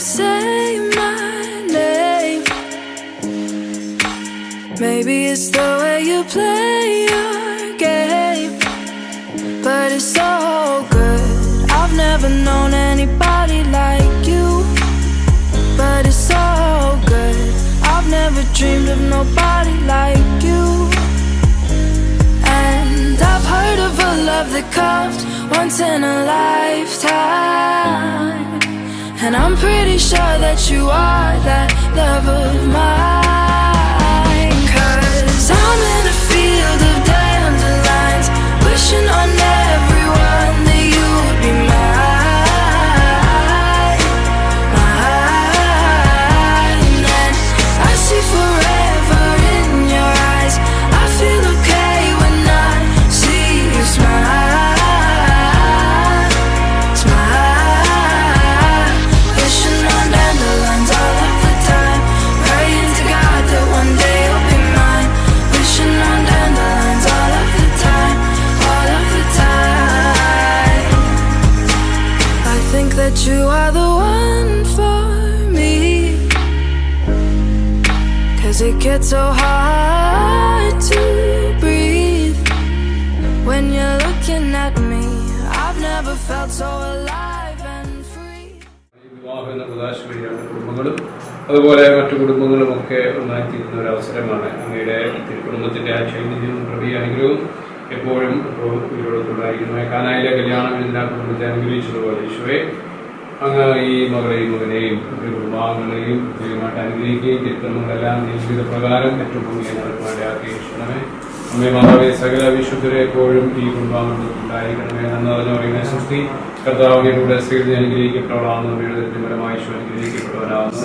say my name. Maybe it's the way you play your game, but it's so good. I've never known anybody like you, but it's so good. I've never dreamed of nobody like you. And I've heard of a love that comes once in a lifetime, and I'm pretty sure that you are that love of mine. 'Cause I'm in a field of dandelions, wishing on everyone that you would be mine, mine. And I see forever in your eyes. I feel okay when I see you smile, smile. Wishing on dandelions all of the time, praying to God that one day you'll be mine. Wishing on dandelions all of the time, all of the time. I think that you are the one for me, 'cause it gets so hard to breathe when you're looking at me. I've never felt so alive and free. വിവാഹം എന്ന പ്രകാശ വഴിയാണ് കുടുംബങ്ങളും അതുപോലെ മറ്റു കുടുംബങ്ങളുമൊക്കെ ഒന്നായിത്തീരുന്ന ഒരു അവസരമാണ്. അങ്ങയുടെ കുടുംബത്തിന്റെ ആ ചൈതന്യവും പ്രവീയ അനുഗ്രഹവും എപ്പോഴും ഇവരോടൊത്തുണ്ടായിരിക്കുന്നു. കാനായിലെ കല്യാണം എല്ലാ കുടുംബത്തെ അനുഗ്രഹിച്ചതുപോലെ ഈശോയെ അങ്ങ് ഈ മകളെയും മകനെയും കുടുംബാംഗങ്ങളെയും പ്രത്യേകമായിട്ട് അനുഗ്രഹിക്കുകയും ചിത്രങ്ങളെല്ലാം ജീവിത പ്രകാരം ഏറ്റവും ഭംഗിയെ നടക്കുവാൻ്റെ ആഗ്രഹിക്കണമേ. അമ്മേ മാതാവേ, സകല വിശുദ്ധരെ എപ്പോഴും ഈ കുടുംബാംഗങ്ങൾക്കുണ്ടായിരിക്കണമേ. നന്നറിഞ്ഞ പറയുന്ന സൃഷ്ടി കർത്താവിലൂടെ സ്ത്രീ അനുഗ്രഹിക്കപ്പെട്ടവളാകുന്നു. അമ്മയുടെ ദരിദ്രപരമായ ഈശോ അനുഗ്രഹിക്കപ്പെട്ടവനാകുന്നു.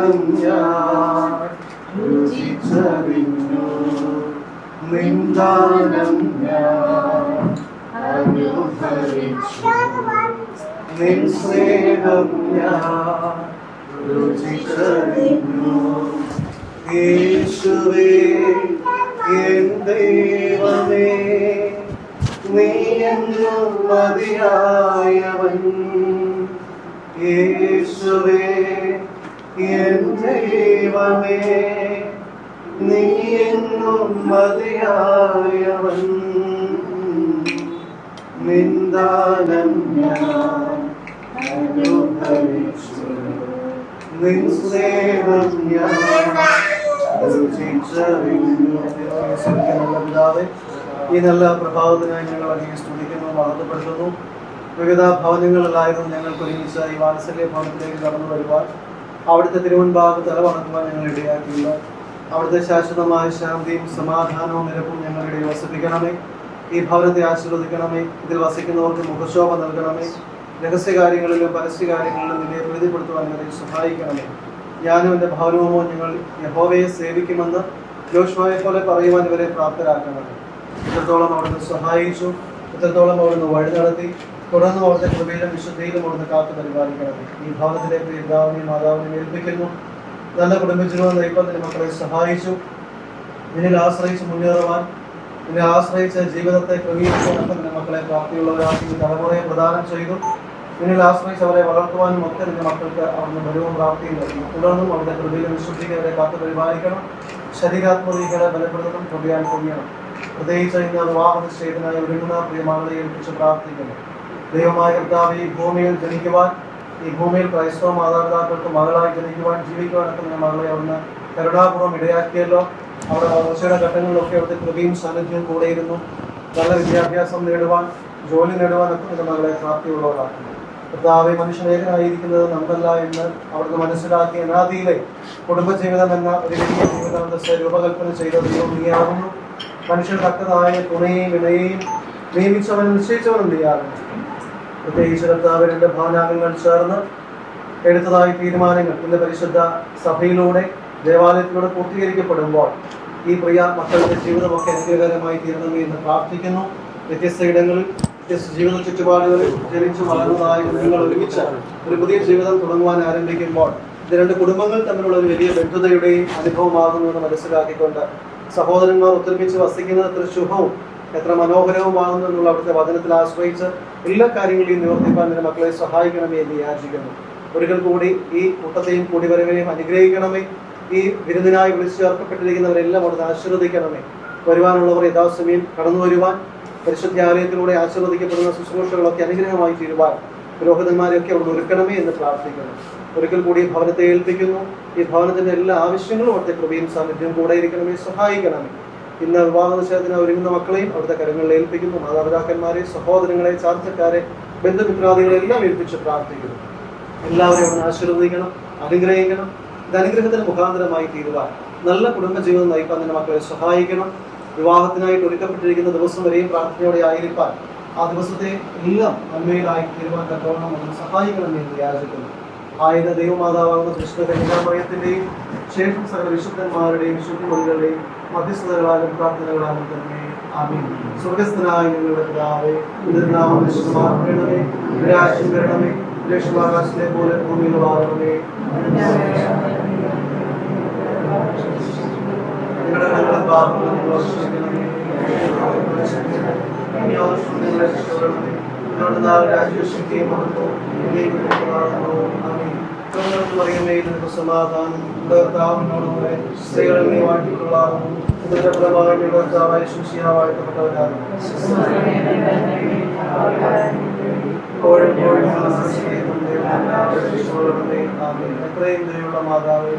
സ്നേഹം ഞാൻ രുചിച്ചറിഞ്ഞു, നിന്ദാനം ഞാൻ അനുഭവിച്ചു, നിൻ സ്നേഹം ഞാൻ രുചിച്ചറിഞ്ഞു. യേശുവേ എൻ ദൈവമേ, നീ എന്നും മതിയായവൻ. യേശുവേ എൻ ദൈവമേ, നീ എന്നും മതിയായവൻ. നിന്ദാനം ഞാൻ അനുഭവിച്ചു, നിൻ സ്നേഹം ഞാൻ രുചിച്ചറിഞ്ഞു. നല്ല പിതാവേ, ഈ നല്ല പ്രഭാതത്തിനായി ഞങ്ങൾ അധികം സ്തുതിക്കുന്നു, മഹത്വപ്പെടുത്തുന്നു. വിവിധ ഭവനങ്ങളിലായിരുന്നു ഞങ്ങൾക്ക് ഒരുമിച്ച് ഈ വാത്സല്യ ഭവനത്തിലേക്ക് കടന്നു വരുവാൻ, അവിടുത്തെ തിരുമുൻപാകെ തലവണക്കുവാൻ ഞങ്ങൾ ഇടയാക്കിയില്ല. അവിടുത്തെ ശാശ്വതമായ ശാന്തിയും സമാധാനവും നിരപ്പും ഞങ്ങളുടെ വസിപ്പിക്കണമേ. ഈ ഭവനത്തെ ആശീർവദിക്കണമേ. ഇതിൽ വസിക്കുന്നവർക്ക് മുഖശോഭ നൽകണമേ. രഹസ്യകാര്യങ്ങളിലും പരസ്യകാര്യങ്ങളിലും നിന്നെ പ്രീതിപ്പെടുത്തുവാൻ ഞങ്ങളെ സഹായിക്കണമേ. ഞാനും എൻ്റെ ഭവനവുമോ ഞങ്ങൾ യഹോവയെ സേവിക്കുമെന്ന് യോശുവയെ പോലെ പറയുവാൻ ഇവരെ പ്രാപ്തരാക്കണമേ. ഇത്രത്തോളം അവിടുന്ന് സഹായിച്ചു, ഇത്രത്തോളം അവിടുന്ന് വഴി നടത്തി, തുടർന്നും അവിടുത്തെ കൃപയിലും വിശുദ്ധിയിലും അവിടുന്ന് കാത്തു പരിപാലിക്കണമേ. ഈ ഭവനത്തിലെ പിതാവിനെയും മാതാവിനെയും ഏൽപ്പിക്കുന്നു. നല്ല കുടുംബജീവിതം നയിക്കാൻ നിന്റെ മക്കളെ സഹായിച്ചു. നിന്നിൽ ആശ്രയിച്ച് മുന്നേറുവാൻ, നിന്നെ ആശ്രയിച്ച ജീവിതത്തെ ക്രമീകരിക്കാനൊക്കെ നിന്റെ മക്കളെ പ്രാപ്തിയുള്ളവരാക്കി തലമുറയെ പ്രദാനം ചെയ്തു. നിന്നിൽ ആശ്രയിച്ച് അവരെ വളർത്തുവാനും ഒക്കെ നിന്റെ മക്കൾക്ക് അവിടുന്ന് ബലവും പ്രാപ്തിയും നൽകി. തുടർന്നും അവിടുത്തെ കൃപയിലും വിശുദ്ധിക്ക് അവരെ കാത്തു പരിപാലിക്കണം. ശരീരാത്മകതകളെ ബലപ്പെടുത്തണം, കൃപയാൽ പൊങ്ങിയണം. പ്രത്യേകിച്ച് ഇന്ന് വിവാഹ നിശ്ചയത്തിനായി ഒരുങ്ങുന്ന പ്രിയമാകളെ ഏൽപ്പിച്ച് പ്രാർത്ഥിക്കുന്നു. ദൈവമായ കർത്താവ്, ഈ ഭൂമിയിൽ ജനിക്കുവാൻ, ഈ ഭൂമിയിൽ ക്രൈസ്തവ മാതാപിതാക്കൾക്ക് മകളായി ജനിക്കുവാൻ, ജീവിക്കുവാനൊക്കെ നിന്റെ മകളെ അവിടുന്ന് കരുണാപൂർവ്വം ഇടയാക്കിയല്ലോ. അവിടെ വളർച്ചയുടെ ഘട്ടങ്ങളിലൊക്കെ അവിടുത്തെ കൃപയും സാന്നിധ്യവും കൂടെയിരുന്നു. നല്ല വിദ്യാഭ്യാസം നേടുവാൻ, ജോലി നേടുവാനൊക്കെ നിന്റെ മകളെ പ്രാപ്തിയുള്ളവരാക്കുന്നു. കർത്താവെ, മനുഷ്യനേകനായിരിക്കുന്നത് നമ്മല്ല എന്ന് അവിടുന്ന് മനസ്സിലാക്കി അനാദിയിലെ കുടുംബജീവിതം എന്ന ഒരു വലിയ ജീവിതാന്തസ്സെ രൂപകൽപ്പന ചെയ്ത ദൈവം നീയാകുന്നു. മനുഷ്യൻ തക്കതായ തുണയെയും ഇണയെയും നിയമിച്ചവനും നിശ്ചയിച്ചവനും നീയാകുന്നു. പ്രത്യേകിച്ച് കർത്താവ്, രണ്ട് ഭാവനാംഗങ്ങൾ ചേർന്ന് എടുത്തതായ തീരുമാനങ്ങൾ ഇന്ന് പരിശുദ്ധ സഭയിലൂടെ, ദേവാലയത്തിലൂടെ പൂർത്തീകരിക്കപ്പെടുമ്പോൾ ഈ പ്രിയ മക്കളുടെ ജീവിതമൊക്കെ അനുഗ്രഹകരമായി തീരണമേ എന്ന് പ്രാർത്ഥിക്കുന്നു. വ്യത്യസ്ത ഇടങ്ങളിൽ, വ്യത്യസ്ത ജീവിത ചുറ്റുപാടുകളിൽ ജനിച്ചു വളർന്നതായ നിങ്ങൾ ഒരുമിച്ച് ഒരു പുതിയ ജീവിതം തുടങ്ങുവാൻ ആരംഭിക്കുമ്പോൾ ഇത് രണ്ട് കുടുംബങ്ങൾ തമ്മിലുള്ള ഒരു വലിയ ബന്ധുതയുടെയും അനുഭവമാകുന്നു എന്ന് മനസ്സിലാക്കിക്കൊണ്ട് സഹോദരന്മാർ ഒത്തൊരുമിച്ച് വസിക്കുന്നത് എത്ര ശുഭവും എത്ര മനോഹരവുമാകുന്നു എന്നുള്ള അവിടുത്തെ വചനത്തിൽ ആശ്രയിച്ച് എല്ലാ കാര്യങ്ങളെയും നിവർത്തിക്കാൻ നിന്റെ മക്കളെ സഹായിക്കണമേ എന്ന് യാചിക്കുന്നു. ഒരിക്കൽ കൂടി ഈ കൂട്ടത്തെയും കൂടിവരവിനെയും അനുഗ്രഹിക്കണമേ. ഈ വിരുന്നിനായി വിളിച്ചു ചേർക്കപ്പെട്ടിരിക്കുന്നവരെല്ലാം അവിടുന്ന് ആശീർവദിക്കണമേ. വരുവാനുള്ളവർ യഥാസമയം കടന്നു വരുവാൻ, പരിശുദ്ധാലയത്തിലൂടെ ആശീർവദിക്കപ്പെടുന്ന ശുശ്രൂഷകളൊക്കെ അനുഗ്രഹമായി തീരുവാൻ പുരോഹിതന്മാരെയൊക്കെ അവിടെ ഒരുക്കണമേ എന്ന് പ്രാർത്ഥിക്കുന്നു. ഒരിക്കൽ കൂടി ഭവനത്തെ ഏൽപ്പിക്കുന്നു. ഈ ഭവനത്തിന്റെ എല്ലാ ആവശ്യങ്ങളും അവിടുത്തെ കൃപയും സാന്നിധ്യവും കൂടെ ഇരിക്കണമേ, സഹായിക്കണമേ. ഇന്ന് വിവാഹ നിശ്ചയത്തിന് ഒരുങ്ങുന്ന മക്കളെയും അവിടുത്തെ കരങ്ങളിൽ ഏൽപ്പിക്കുന്നു. മാതാപിതാക്കന്മാരെ, സഹോദരങ്ങളെ, ചാർച്ചക്കാരെ, ബന്ധുമിത്രാദികളെ എല്ലാം ഏൽപ്പിച്ച് പ്രാർത്ഥിക്കുന്നു. എല്ലാവരെയും അവിടെ ആശീർവദിക്കണം, അനുഗ്രഹിക്കണം. ഇത് അനുഗ്രഹത്തിന് മുഖാന്തരമായി തീരുവാൻ, നല്ല കുടുംബജീവിതം നയിക്കാൻ നിന്റെ മക്കളെ സഹായിക്കണം. വിവാഹത്തിനായിട്ട് ഒരുക്കപ്പെട്ടിരിക്കുന്ന ദിവസം വരെയും പ്രാർത്ഥനയോടെ ആയിരിക്കാൻ, ആ ദിവസത്തെ എല്ലാം നന്മയിലായി തീരുവാൻ തക്കവണ്ണം അതിന് സഹായിക്കണമെന്ന് എന്ന് യാചിക്കുന്നു. ആയത് ദൈവമാതാവാകുന്ന കൃഷ്ണ കന്യാമറിയത്തിന്റെയും ശേഷം സകല വിശുദ്ധന്മാരുടെയും വിശുദ്ധിമതികളുടെയും മധ്യസ്ഥതകളാലും പ്രാർത്ഥനകളാലും തന്നെ ആമീൻ. സ്വർഗസ്ഥനായ ഞങ്ങളുടെ പിതാവേ, നിന്റെ നാമം വിശുദ്ധമാക്കണമേ, നിന്റെ രാജ്യം വരണമേ, ആകാശത്തെ പോലെ ഭൂമിയിൽ വാഴണമേ. ഞങ്ങളുടെ പാപങ്ങൾ ക്ഷമിക്കണമേ, സമാധാനം സ്ത്രീകളിൽ നീ വാഴ്ത്തിക്കൊള്ളാകുന്നു. വാഴ്ത്തപ്പെട്ടവരാകുന്നു. എത്രയും ദയുള്ള മാതാവ്,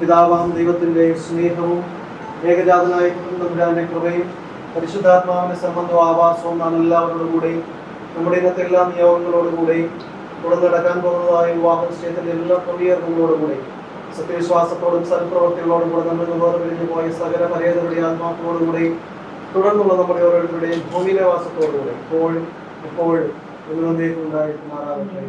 പിതാവാം ദൈവത്തിന്റെ സ്നേഹവും ഏകജാതനായ തമ്പുരാന്റെ കൃപയും പരിശുദ്ധാത്മാവിന്റെ സംബന്ധവും ആവാസവും നാം എല്ലാവരോടും കൂടെയും നമ്മുടെ ഇന്നത്തെ എല്ലാ നിയോഗങ്ങളോടുകൂടെയും തുടർന്ന് നടക്കാൻ പോകുന്നതായ വിവാഹ നിശ്ചയത്തിന്റെ എല്ലാ ക്രമീകരണങ്ങളോടുകൂടെയും സത്യവിശ്വാസത്തോടും സൽപ്രവൃത്തികളോടും കൂടെ നമ്മൾ വേർപിരിഞ്ഞു പോയ സകല പരേതരുടെ ആത്മാക്കളോടുകൂടെയും തുടർന്നുള്ള നമ്മുടെ ഓരോരുത്തരുടെയും ഭൂമിയിലെ വാസത്തോടുകൂടെ ഇപ്പോഴും എപ്പോഴും ഉണ്ടായിരിക്കുമാറാകട്ടെ.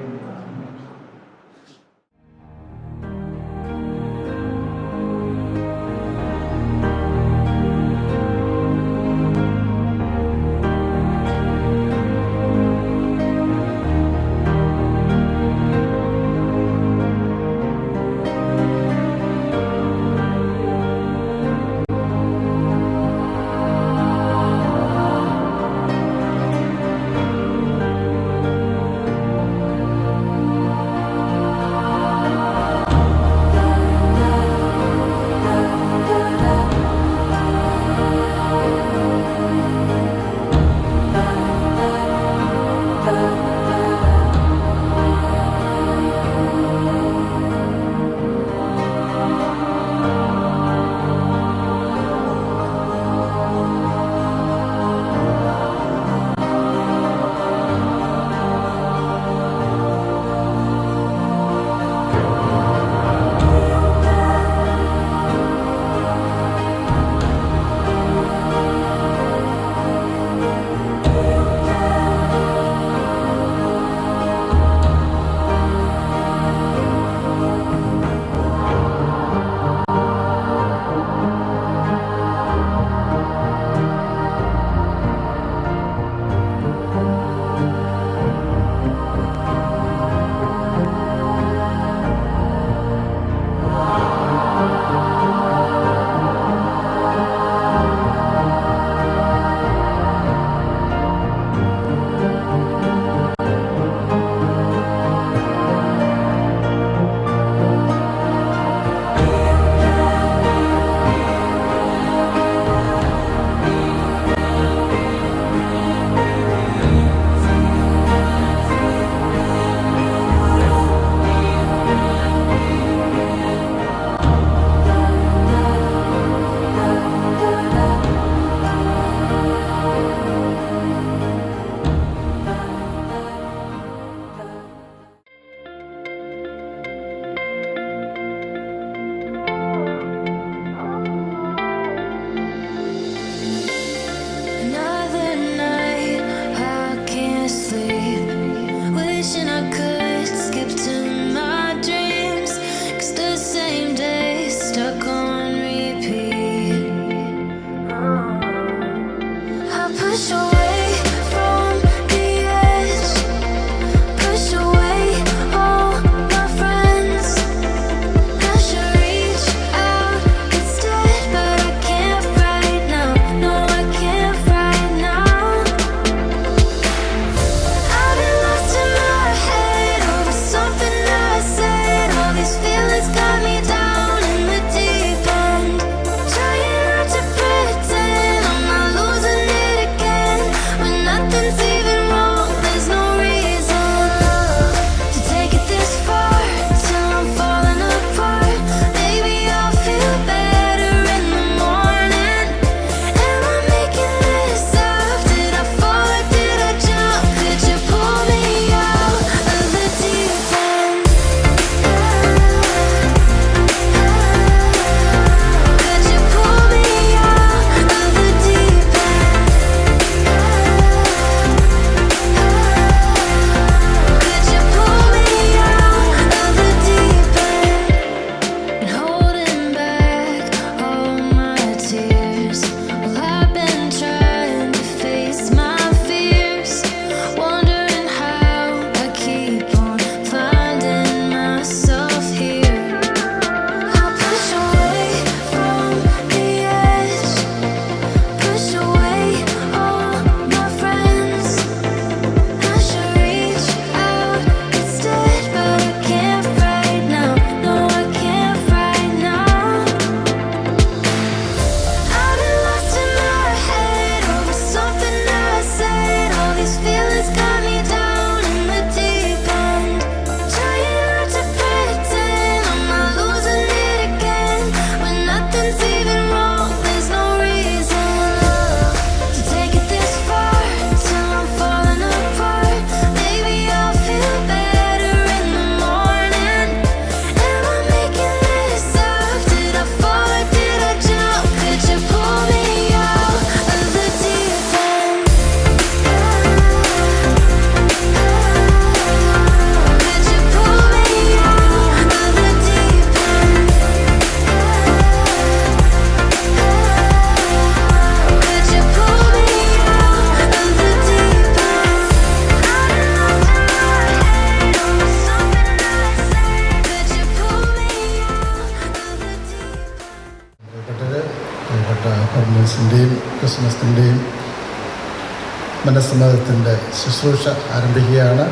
മനസ്സമ്മതത്തിൻ്റെ ശുശ്രൂഷ ആരംഭിക്കുകയാണ്.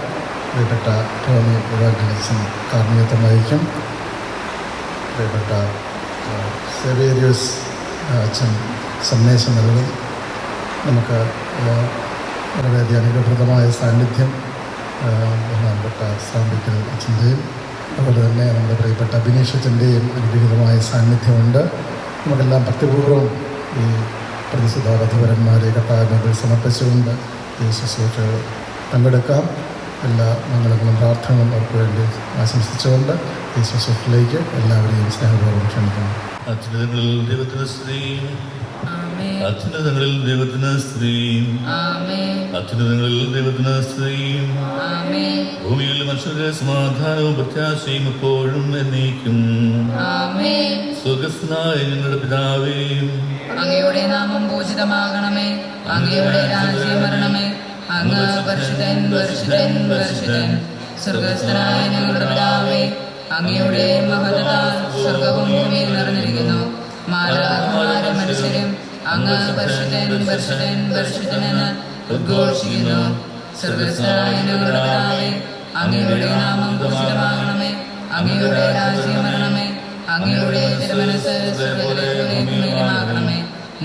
പ്രിയപ്പെട്ട ടോമി ഇവാഞ്ചലിസം കാർമ്മികത്വം വഹിക്കും. പ്രിയപ്പെട്ട സേവേരിയസ് അച്ഛൻ സന്ദേശം നൽകും. നമുക്ക് വളരെയധികം അനുഗ്രഹപ്രദമായ സാന്നിധ്യം ബഹുമാനപ്പെട്ട സാമ്പിക്കൽ അച്ഛൻ്റെയും അതുപോലെ തന്നെ നമ്മുടെ പ്രിയപ്പെട്ട ബിനീഷത്തിൻ്റെയും അനുഗ്രഹീതമായ സാന്നിധ്യമുണ്ട്. നമുക്കെല്ലാം ഭക്തിപൂർവ്വം ഈ പ്രതിശുദ്ധ വധുവരന്മാരെ കർത്താവിനെ സമർപ്പിച്ചുകൊണ്ട് ഈ ശുശ്രൂഷകൾ പങ്കെടുക്കാം. എല്ലാ മംഗളങ്ങളും പ്രാർത്ഥനകളും അവർക്ക് വേണ്ടി ആശംസിച്ചുകൊണ്ട് ഈ ശുശ്രൂഷയിലേക്ക് എല്ലാവരെയും സ്നേഹപൂർവ്വം ക്ഷണിക്കുന്നു. അത്യുന്നതങ്ങളിൽ ദൈവത്തിന് സ്ത്രീ, അത്യുന്നതങ്ങളിൽ ദൈവത്തിന് സ്ത്രീ, അത്യുന്നതങ്ങളിൽ ദൈവത്തിന് സ്ത്രീ. ഭൂമിയിൽ മനുഷ്യരുടെ സമാധാനവും പ്രത്യാശയും എപ്പോഴും എന്നേക്കും. സ്വർഗ്ഗസ്ഥനായ ഞങ്ങളുടെ പിതാവേ, അങ്ങയുടെ നാമം പൂജിതമാകണമേ, അങ്ങയുടെ രാജ്യം വരണമേ, അങ്ങ് പരിശുദ്ധൻ പരിശുദ്ധൻ പരിശുദ്ധൻ. സ്വർഗ്ഗസ്ഥനായ ഞങ്ങളുടെ പിതാവേ, അങ്ങയുടെ മഹത്വത്താൽ സ്വർഗ്ഗവും ഭൂമിയും നിറഞ്ഞിരിക്കുന്നു. മാലാഖമാരും മനുഷ്യരും അങ്ങ് പരിശുദ്ധൻ പരിശുദ്ധൻ പരിശുദ്ധനെന്ന് ഉദ്ഘോഷിക്കുന്നു. സ്വർഗ്ഗസ്ഥനായ ഞങ്ങളുടെ പിതാവേ, അങ്ങയുടെ നാമം പൂജിതമാകണമേ, അങ്ങയുടെ രാജ്യം വരണമേ, അങ്ങയുടെ തിരുമനസ്സ് സ്വർഗ്ഗത്തിലെ ഭൂമിയിലുമാകണമേ.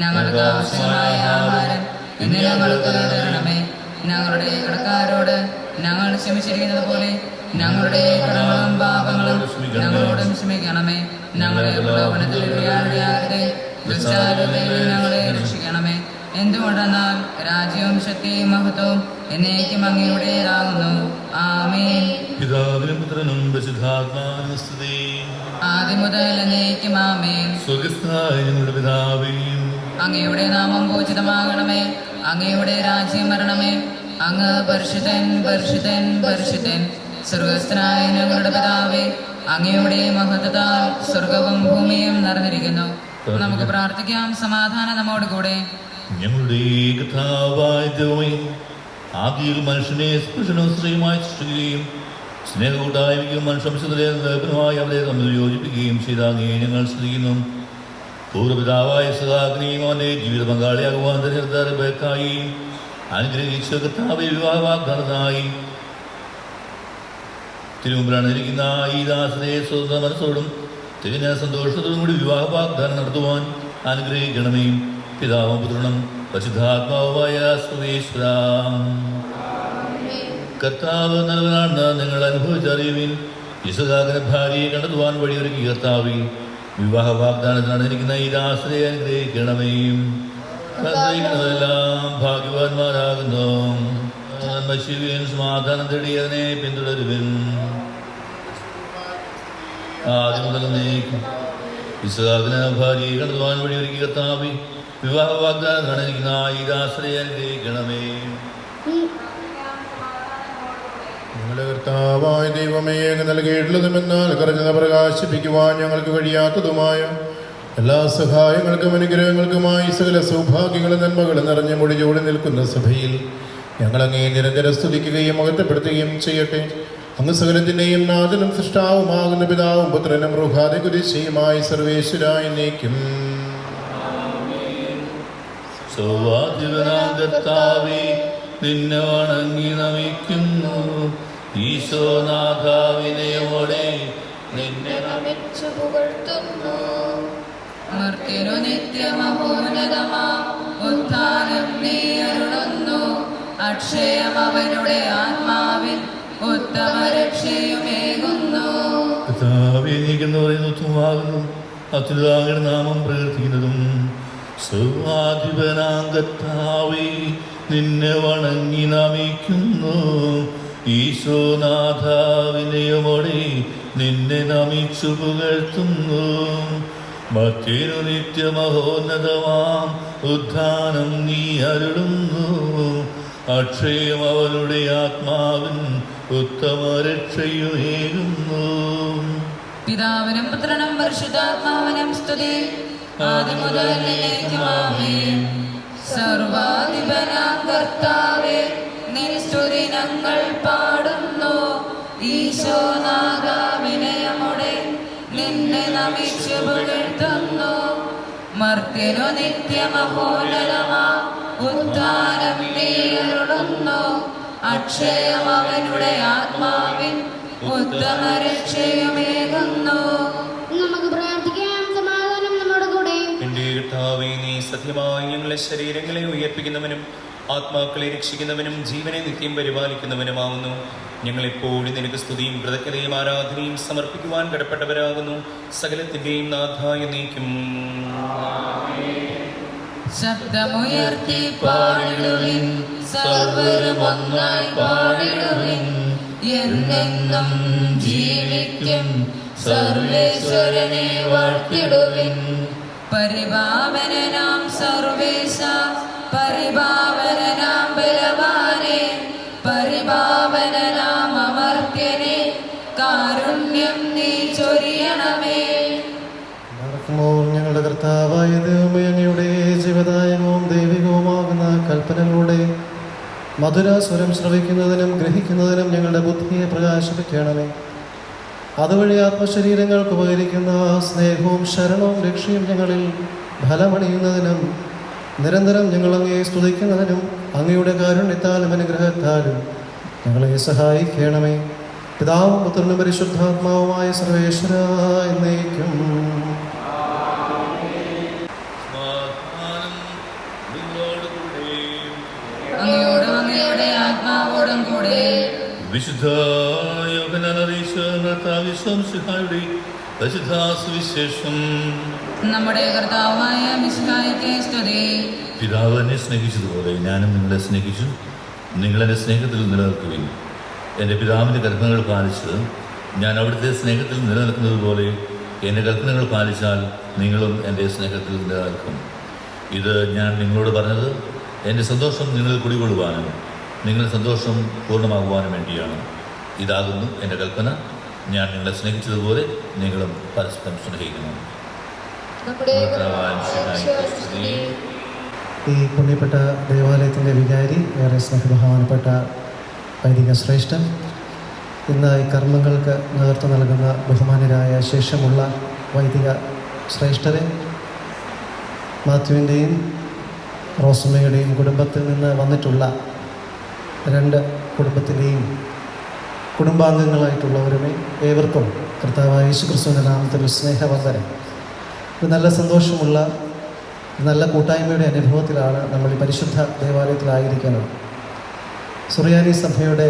ഞങ്ങൾക്ക് ആവശ്യമായ ആഹാരം ഇന്ന് ഞങ്ങൾക്ക് തരണമേ. ഞങ്ങളുടെ കടക്കാരോട് ഞങ്ങൾ ക്ഷമിച്ചിരിക്കുന്നത് പോലെ ഞങ്ങളുടെ കടങ്ങളും പാപങ്ങളും ഞങ്ങളോടും ക്ഷമിക്കണമേ. ഞങ്ങളെ പ്രലോഭനത്തിൽ ഇടയാക്കരുതേ, ദുഷ്ടാരൂപയിൽ ഞങ്ങളെ രക്ഷിക്കണമേ. എന്തുകൊണ്ടെന്നാൽ രാജ്യവും ശക്തിയും മഹത്വവും എന്നേക്കും അങ്ങയുടേതാകുന്നു. ആമേൻ. പിതാവിനും പുത്രനും പരിശുദ്ധാത്മാവിനും സ്തുതി. ആദ്യം മുതൽ എന്നേക്കും ആമേൻ. സ്വർഗ്ഗസ്ഥനായ ഞങ്ങളുടെ പിതാവേ, അങ്ങയുടെ നാമം പൂജിതമാകണമേ, അങ്ങയുടെ രാജ്യം വരണമേ, അങ്ങ് പരിശുദ്ധൻ പരിശുദ്ധൻ പരിശുദ്ധൻ. സ്വർഗ്ഗസ്ഥനായ ഞങ്ങളുടെ പിതാവേ, അങ്ങയുടെ മഹത്വത്താൽ സ്വർഗവും ഭൂമിയും നിറഞ്ഞിരിക്കുന്നു. നമുക്ക് പ്രാർത്ഥിക്കാം. സമാധാനം നമ്മോട് കൂടെ. ഞങ്ങളുടെ കർത്താവായ ദൈവമേ, ആദിയിൽ മനുഷ്യനെ സ്പൃശനവും സ്ത്രീയുമായി സൃഷ്ടിക്കുകയും സ്നേഹകൂട്ടായ്മയ്ക്കും മനുഷ്യംശത്തിലേക്കുമായി അവരെ തമ്മിൽ യോജിപ്പിക്കുകയും ചെയ്ത അങ്ങയെ ഞങ്ങൾ സ്തുതിക്കുന്നു. പൂർവ്വപിതാവായ സഹാഗ്നിയും അവൻ്റെ ജീവിത പങ്കാളിയാകുവാൻ തിരഞ്ഞെടുത്ത റിബേക്കായി അനുഗ്രഹിച്ച കർത്താവെ വിവാഹ വാഗ്ദാനത്തിനായി തിരുമുമ്പിലിരിക്കുന്ന ഈ ദാസനെ സ്വന്തം മനസ്സോടും തികഞ്ഞ സന്തോഷത്തോടും കൂടി വിവാഹ വാഗ്ദാനം നടത്തുവാൻ അനുഗ്രഹിക്കണമേ. പിതാവും പുത്രനും പരിശുദ്ധാത്മാവുമായ സർവേശ്വര. കർത്താവ് നല്ലവനാണെന്ന് നിങ്ങൾ അനുഭവിച്ചറിയുവിൻ. ഇസഹാക്കിന്റെ ഭാര്യയെ കണ്ടെത്തുവാൻ വഴിയൊരുക്കി കർത്താവേ, വിവാഹ വാഗ്ദാനത്തിൽ നടന്നിരിക്കുന്ന ഈ ദാസനെ അനുഗ്രഹിക്കണമേ. കർത്തവരെല്ലാം ഭാഗ്യവാന്മാരാകുന്നു. നന്മശീലൻ സമാധാനം തേടി അതിനെ പിന്തുടരുവിൻ. ആദ്യം മുതൽ ഇസഹാക്കിന് ഭാര്യയെ കണ്ടെത്തുവാൻ വഴിയൊരുക്കി കർത്താവേ, വിവാഹ വാഗ്ദാനം നടന്നിരിക്കുന്ന ഈ ദാസനെ അനുഗ്രഹിക്കണമേ. ഞങ്ങളുടെ കർത്താവായ ദൈവമേ, അങ്ങ് നൽകിയിട്ടുള്ളതുമെന്നാൽ കുറഞ്ഞത് പ്രകാശിപ്പിക്കുവാൻ ഞങ്ങൾക്ക് കഴിയാത്തതുമായ എല്ലാ സഹായങ്ങൾക്കും അനുഗ്രഹങ്ങൾക്കുമായി സകല സൗഭാഗ്യങ്ങളും നന്മകളും നിറഞ്ഞ മുടിചൂടി നിൽക്കുന്ന സഭയിൽ ഞങ്ങളങ്ങേ നിരന്തരം സ്തുതിക്കുകയും മഹത്വപ്പെടുത്തുകയും ചെയ്യട്ടെ. അങ്ങ് സകലത്തിൻ്റെയും നാഥനും സൃഷ്ടാവുമാകുന്ന പിതാവും പുത്രനും റുഹാദെ കുരിശിയുമായി സർവേശ്വരായ എന്നേക്കും. കർത്താവേ, നിന്നെ വണങ്ങി നമിക്കുന്നു. ഈശോനാഥാവിനെയോടെ നിന്നെ നമിച്ചു പുകഴ്ത്തുന്നു. മർത്യനു നിത്യമഹോന്നതമാ ഉത്ഥാനം നീ അരുളുന്നു. അക്ഷയം അവരുടെ ആത്മാവിൽ ഉത്തമ രക്ഷയുമേകുന്നു. കർത്താവേ, നീക്കെന്ന് പറയുന്ന ഉത്തമമാകുന്നു. അത്യുതാകയുടെ നാമം പ്രകീർത്തിക്കുന്നതും. സർവാധിപനാം കർത്താവേ, നിന്നെ വണങ്ങി നമിക്കുന്നു. ഈശോനാഥാവിനെയോടെ നിന്നെ നമിച്ചു പുകഴ്ത്തുന്നു. മറ്റൊരു നിത്യമഹോന്നതമാം ഉദ്ധാനം നീ അരുളുന്നു. അക്ഷയം അവരുടെ ആത്മാവിൻ ഉത്തമ രക്ഷയുമേകുന്നു. പിതാവിനും പുത്രനും പരിശുദ്ധാത്മാവിനും സ്തുതി. ആദ്യം മുതൽ എന്നേക്കും ആമേൻ. സർവാധിപനാം കർത്താവേ, നിൻ സ്തുതി ഞങ്ങൾ പാടുന്നു. ഈശോനാഥാവിനയമുടെ നിന്നെ നമിച്ചു പുകഴ്ത്തുന്നു. മർത്യനു നിത്യമഹോന്നതമാ ഉദ്ധാനം നീയരുളുന്നു. അക്ഷയം അവനുടെ ആത്മാവിൻ ഉത്തമ രക്ഷയുമേകുന്നു. നമുക്ക് പ്രാർത്ഥിക്കാം. സമാധാനം നമ്മുടെ കൂടെ. എന്റെ കർത്താവേ, നീ സത്യമായി ഞങ്ങളെ ശരീരങ്ങളെ ഉയർപ്പിക്കുന്നവനും ആത്മാക്കളെ രക്ഷിക്കുന്നവനും ജീവനെ നിത്യം പരിപാലിക്കുന്നവനുമാവുന്നു. ഞങ്ങളെപ്പോഴും നിനക്ക് സ്തുതിയും കൃതജ്ഞതയും ആരാധനയും സമർപ്പിക്കുവാൻ കടപ്പെട്ടവരാകുന്നു. സകലത്തിന്റെയും നാഥായ നീക്കും. ശബ്ദമുയർത്തി പാടിടുവിൻ, സർവ്വരും ഒന്നായി പാടിടുവിൻ. എന്നെന്നും ജീവിക്കും സർവേശ്വരനെ വാഴ്ത്തിടുവിൻ. പരിപാവനനാം സർവേശ, പരിപാവനനാം ബലവാനെ, പരിപാവനനാം അമർത്യനെ, കാരുണ്യം നീ ചൊരിയണമേ. ഞങ്ങളുടെ കർത്താവായ ദൈവമേ, അങ്ങയുടെ ജീവദായകവും ദൈവികവുമാകുന്ന കൽപ്പനകളുടെ മധുര സ്വരം ശ്രവിക്കുന്നതിനും ഗ്രഹിക്കുന്നതിനും ഞങ്ങളുടെ ബുദ്ധിയെ പ്രകാശിപ്പിക്കണമേ. അതുവഴി ആത്മശരീരങ്ങൾക്ക് ഉപകരിക്കുന്ന സ്നേഹവും ശരണവും രക്ഷയും ഞങ്ങളിൽ ഫലമണിയുന്നതിനും നിരന്തരം ഞങ്ങൾ അങ്ങയെ സ്തുതിക്കുന്നതിനും അങ്ങയുടെ കാരുണ്യത്താലും അനുഗ്രഹത്താലും ഞങ്ങളെ സഹായിക്കണമേ. പിതാവും പുത്രനും പരിശുദ്ധാത്മാവുമായ സർവേശ്വര എന്നേക്കും. അങ്ങയോടും അങ്ങയുടെ ആത്മാവോടും കൂടെ. വിശുദ്ധ യോഹന്നാൻ അറിയിച്ച കർത്താവ് ശംസിഹായുടെ പരിശുദ്ധ സുവിശേഷം. നമ്മുടെ കർത്താവായ മിശിഹായ്ക്ക് സ്തുതി. പിതാവ് എന്നെ സ്നേഹിച്ചതുപോലെ ഞാനും നിങ്ങളെ സ്നേഹിച്ചു. നിങ്ങളെൻ്റെ സ്നേഹത്തിൽ നിലനിൽക്കുവിൻ. എൻ്റെ പിതാവിൻ്റെ കൽപ്പനകൾ പാലിച്ച് ഞാൻ അവിടുത്തെ സ്നേഹത്തിൽ നിലനിൽക്കുന്നത് പോലെ എൻ്റെ കൽപ്പനകൾ പാലിച്ചാൽ നിങ്ങളും എൻ്റെ സ്നേഹത്തിൽ നിലനിൽക്കും. ഇത് ഞാൻ നിങ്ങളോട് പറഞ്ഞത് എൻ്റെ സന്തോഷം നിങ്ങൾ കുടികൊള്ളുവാനും നിങ്ങളുടെ സന്തോഷം പൂർണ്ണമാകുവാനും വേണ്ടിയാണ്. ഇതാകുന്നു എൻ്റെ കൽപ്പന, ഞാൻ നിങ്ങളെ സ്നേഹിച്ചതുപോലെ നിങ്ങളും പരസ്പരം സ്നേഹിക്കണം. ഈ പുണ്യപ്പെട്ട ദേവാലയത്തിൻ്റെ വികാരി, ഏറെ സ്നേഹബഹുമാനപ്പെട്ട വൈദിക ശ്രേഷ്ഠൻ, ഇന്ന് ഈ കർമ്മങ്ങൾക്ക് നേതൃത്വം നൽകുന്ന ബഹുമാനരായ ശേഷമുള്ള വൈദിക ശ്രേഷ്ഠരെ, മാത്യുവിൻ്റെയും റോസമ്മയുടെയും കുടുംബത്തിൽ നിന്ന് വന്നിട്ടുള്ള രണ്ട് കുടുംബത്തിൻ്റെയും കുടുംബാംഗങ്ങളായിട്ടുള്ളവരുമേ, ഏവർക്കും കർത്താവായ യേശുക്രിസ്തുവിൻ്റെ നാമത്തിൽ സ്നേഹവന്ദനം. ഒരു നല്ല സന്തോഷമുള്ള നല്ല കൂട്ടായ്മയുടെ അനുഭവത്തിലാണ് നമ്മൾ ഈ പരിശുദ്ധ ദേവാലയത്തിലായിരിക്കുന്നത്. സുറിയാനി സഭയുടെ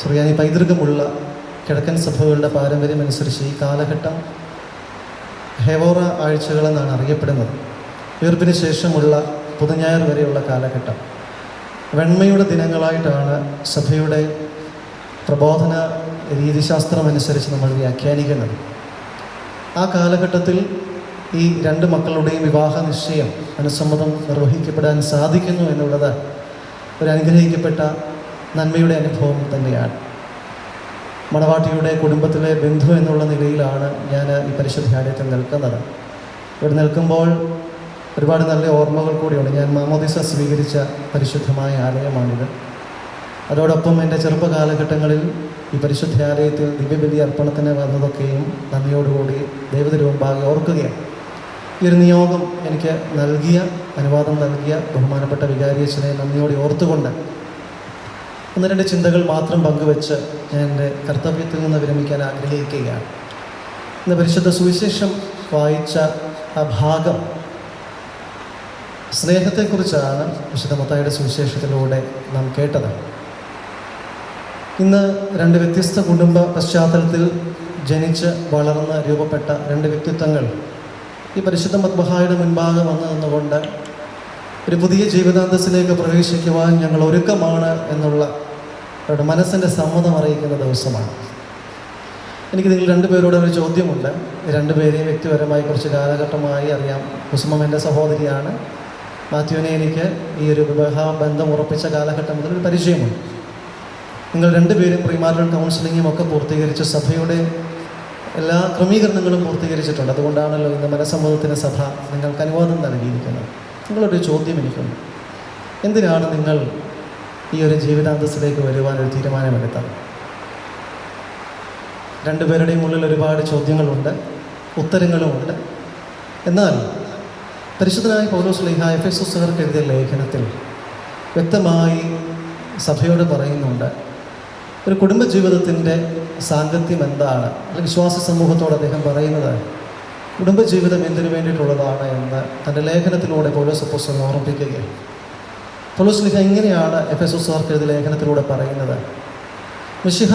സുറിയാനി പൈതൃകമുള്ള കിഴക്കൻ സഭകളുടെ പാരമ്പര്യമനുസരിച്ച് ഈ കാലഘട്ടം ഹെവോറ ആഴ്ചകളെന്നാണ് അറിയപ്പെടുന്നത്. ഉയർപ്പിന് ശേഷമുള്ള പുതുഞായർ വരെയുള്ള കാലഘട്ടം വെണ്മയുടെ ദിനങ്ങളായിട്ടാണ് സഭയുടെ പ്രബോധന രീതിശാസ്ത്രമനുസരിച്ച് നമ്മൾ വ്യാഖ്യാനിക്കുന്നത്. ആ കാലഘട്ടത്തിൽ ഈ രണ്ട് മക്കളുടെയും വിവാഹ നിശ്ചയം അനുസമ്മതം നിർവഹിക്കപ്പെടാൻ സാധിക്കുന്നു എന്നുള്ളത് ഒരു അനുഗ്രഹിക്കപ്പെട്ട നന്മയുടെ അനുഭവം തന്നെയാണ്. മണവാട്ടിയുടെ കുടുംബത്തിലെ ബന്ധു എന്നുള്ള നിലയിലാണ് ഞാൻ ഈ പരിശുദ്ധാലയത്തിൽ നിൽക്കുന്നത്. ഇവിടെ നിൽക്കുമ്പോൾ ഒരുപാട് നല്ല ഓർമ്മകൾ കൂടിയുണ്ട്. ഞാൻ മാമോദിസ സ്വീകരിച്ച പരിശുദ്ധമായ ആലയമാണിത്. അതോടൊപ്പം എൻ്റെ ചെറുപ്പ കാലഘട്ടങ്ങളിൽ ഈ പരിശുദ്ധാലയത്തിൽ ദിവ്യബലി അർപ്പണത്തിന് വന്നതൊക്കെയും നന്ദിയോടുകൂടി ദൈവത്തിനുമുമ്പാകെ ഓർക്കുകയാണ്. ഈ ഒരു നിയോഗം എനിക്ക് നൽകിയ, അനുവാദം നൽകിയ ബഹുമാനപ്പെട്ട വികാരിയച്ഛനെ നന്ദിയോടെ ഓർത്തുകൊണ്ട് ഒന്ന് രണ്ട് ചിന്തകൾ മാത്രം പങ്കുവെച്ച് ഞാൻ എൻ്റെ കർത്തവ്യത്തിൽ നിന്ന് വിരമിക്കാൻ ആഗ്രഹിക്കുകയാണ്. ഇന്ന് പരിശുദ്ധ സുവിശേഷം വായിച്ച ആ ഭാഗം സ്നേഹത്തെക്കുറിച്ചാണ് വിശുദ്ധ മത്തായിയുടെ സുവിശേഷത്തിലൂടെ നാം കേട്ടത്. ഇന്ന് രണ്ട് വ്യത്യസ്ത കുടുംബ പശ്ചാത്തലത്തിൽ ജനിച്ച് വളർന്ന് രൂപപ്പെട്ട രണ്ട് വ്യക്തിത്വങ്ങൾ ഈ പരിശുദ്ധ മദ്ബഹായുടെ മുൻപാകെ വന്നു നിന്നുകൊണ്ട് ഒരു പുതിയ ജീവിതാന്തസ്സിലേക്ക് പ്രവേശിക്കുവാൻ ഞങ്ങൾ ഒരുക്കമാണ് എന്നുള്ള അവരുടെ മനസ്സിൻ്റെ സമ്മതം അറിയിക്കുന്ന ദിവസമാണ്. എനിക്ക് നിങ്ങൾ രണ്ടുപേരോട് ഒരു ചോദ്യമുണ്ട്. രണ്ടുപേരെയും വ്യക്തിപരമായി കുറച്ച് കാലഘട്ടമായി അറിയാം. കുസുമം എൻ്റെ സഹോദരിയാണ്. മാത്യുവിനെ എനിക്ക് ഈ ഒരു വിവാഹ ബന്ധം ഉറപ്പിച്ച കാലഘട്ടം മുതൽ ഒരു പരിചയമുണ്ട്. നിങ്ങൾ രണ്ടുപേരും പ്രീമാരിറ്റൽ കൗൺസിലിങ്ങും ഒക്കെ പൂർത്തീകരിച്ച് സഭയുടെ എല്ലാ ക്രമീകരണങ്ങളും പൂർത്തീകരിച്ചിട്ടുണ്ട്. അതുകൊണ്ടാണല്ലോ ഇന്ന് മനസ്സമ്മതത്തിന് സഭ നിങ്ങൾക്ക് അനുവാദം നൽകിയിരിക്കുന്നത്. നിങ്ങളൊരു ചോദ്യം എനിക്കുണ്ട്. എന്തിനാണ് നിങ്ങൾ ഈ ഒരു ജീവിതാന്തസ്സിലേക്ക് വരുവാനൊരു തീരുമാനമെടുത്തത്? രണ്ടുപേരുടെയും ഉള്ളിൽ ഒരുപാട് ചോദ്യങ്ങളുണ്ട്, ഉത്തരങ്ങളുമുണ്ട്. എന്നാൽ പരിശുദ്ധനായ പൗലോസ് ശ്ലീഹ എഫെസോസുകാർക്ക് എഴുതിയ ലേഖനത്തിൽ വ്യക്തമായി സഭയോട് പറയുന്നുണ്ട്. ഒരു കുടുംബജീവിതത്തിൻ്റെ സാങ്കത്യം എന്താണ്, അല്ലെങ്കിൽ വിശ്വാസ സമൂഹത്തോട് അദ്ദേഹം പറയുന്നത് കുടുംബജീവിതം എന്തിനു വേണ്ടിയിട്ടുള്ളതാണ് എന്ന് തൻ്റെ ലേഖനത്തിലൂടെ പൗലോസ് അപ്പോസ്തലൻ ഓർമ്മിപ്പിക്കുകയാണ്. പൗലോസ് ശ്ലീഹ ഇങ്ങനെയാണ് എഫെസോസുകാർക്ക് എഴുതിയ ലേഖനത്തിലൂടെ പറയുന്നത്: മിശിഹ